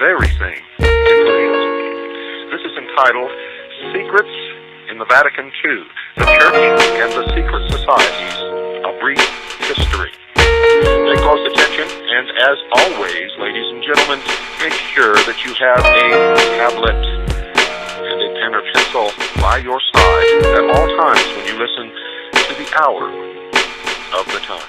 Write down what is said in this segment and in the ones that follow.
very thing, including us. This is entitled Secrets in the Vatican II, the Church and the Secret Societies, A Brief History. Pay close attention, and as always, ladies and gentlemen, make sure that you have a tablet and a pen or pencil by your side at all times when you listen to the hour of the time.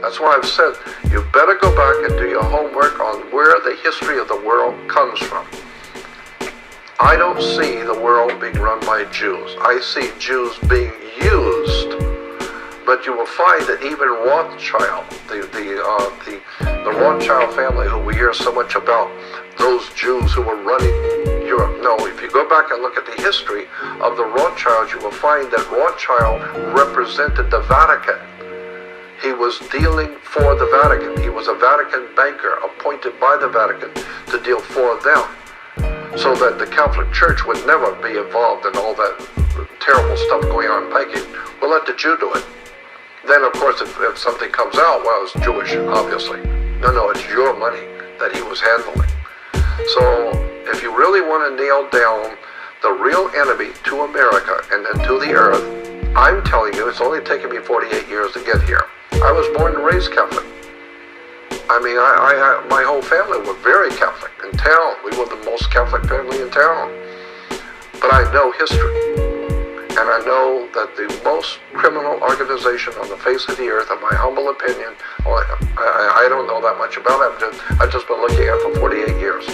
That's why I've said you better go back and do your homework on where the history of the world comes from. I don't see the world being run by Jews. I see Jews being used. But you will find that even Rothschild, the Rothschild family who we hear so much about, those Jews who were running Europe. No, if you go back and look at the history of the Rothschilds, you will find that Rothschild represented the Vatican. He was dealing for the Vatican. He was a Vatican banker appointed by the Vatican to deal for them, so that the Catholic Church would never be involved in all that terrible stuff going on in banking. We'll let the Jew do it. Then, of course, if something comes out, well, it's Jewish, obviously. No, it's your money that he was handling. So, if you really want to nail down the real enemy to America and then to the earth, I'm telling you, it's only taken me 48 years to get here. I was born and raised Catholic. I mean, my whole family were very Catholic in town. We were the most Catholic family in town. But I know history. And I know that the most criminal organization on the face of the earth, in my humble opinion, I don't know that much about it, I've just been looking at it for 48 years,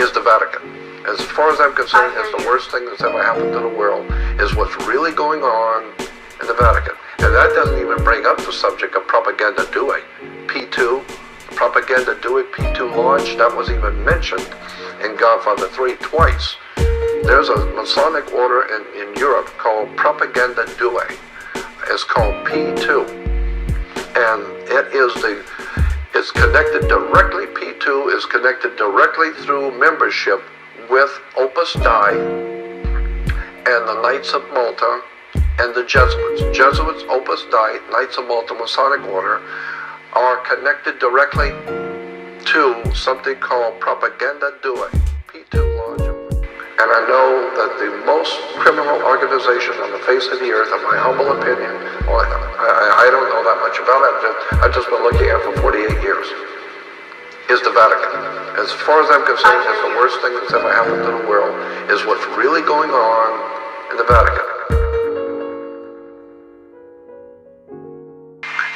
is the Vatican. As far as I'm concerned, it's the worst thing that's ever happened to the world, is what's really going on in the Vatican. And that doesn't even bring up the subject of propaganda due. P2, propaganda due, P2 launch, that was even mentioned in Godfather 3 twice. There's a Masonic order in Europe called Propaganda Due. It's called P2. And it's connected directly, P2 is connected directly through membership with Opus Dei and the Knights of Malta and the Jesuits. Jesuits, Opus Dei, Knights of Malta, Masonic order are connected directly to something called Propaganda Due, P2 launch. And I know that the most criminal organization on the face of the earth, in my humble opinion, I don't know that much about it, I've just been looking at it for 48 years, is the Vatican. As far as I'm concerned, it's the worst thing that's ever happened to the world, is what's really going on in the Vatican.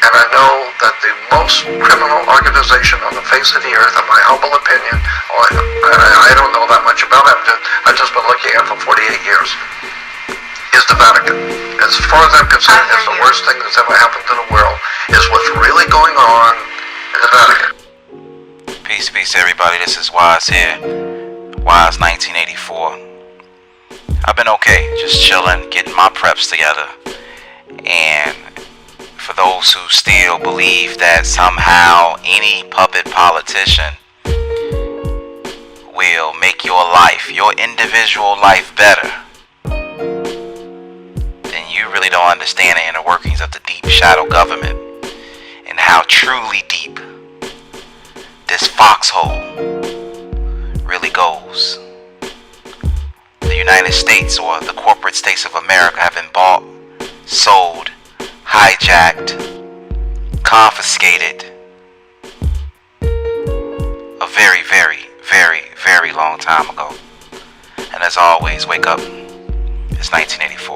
And I know that the most criminal organization on the face of the earth, in my humble opinion, I don't know that much about it, I've just been looking at it for 48 years, is the Vatican. As far as I'm concerned, it's the worst thing that's ever happened to the world, is what's really going on in the Vatican. Peace, everybody. This is Wise here. Wise 1984. I've been okay, just chilling, getting my preps together. And for those who still believe that somehow any puppet politician will make your life, your individual life better, then you really don't understand the inner workings of the deep shadow government and how truly deep this foxhole really goes. The United States, or the corporate states of America, have been bought, sold, hijacked, confiscated a very, very, very, very long time ago. And as always, wake up. It's 1984.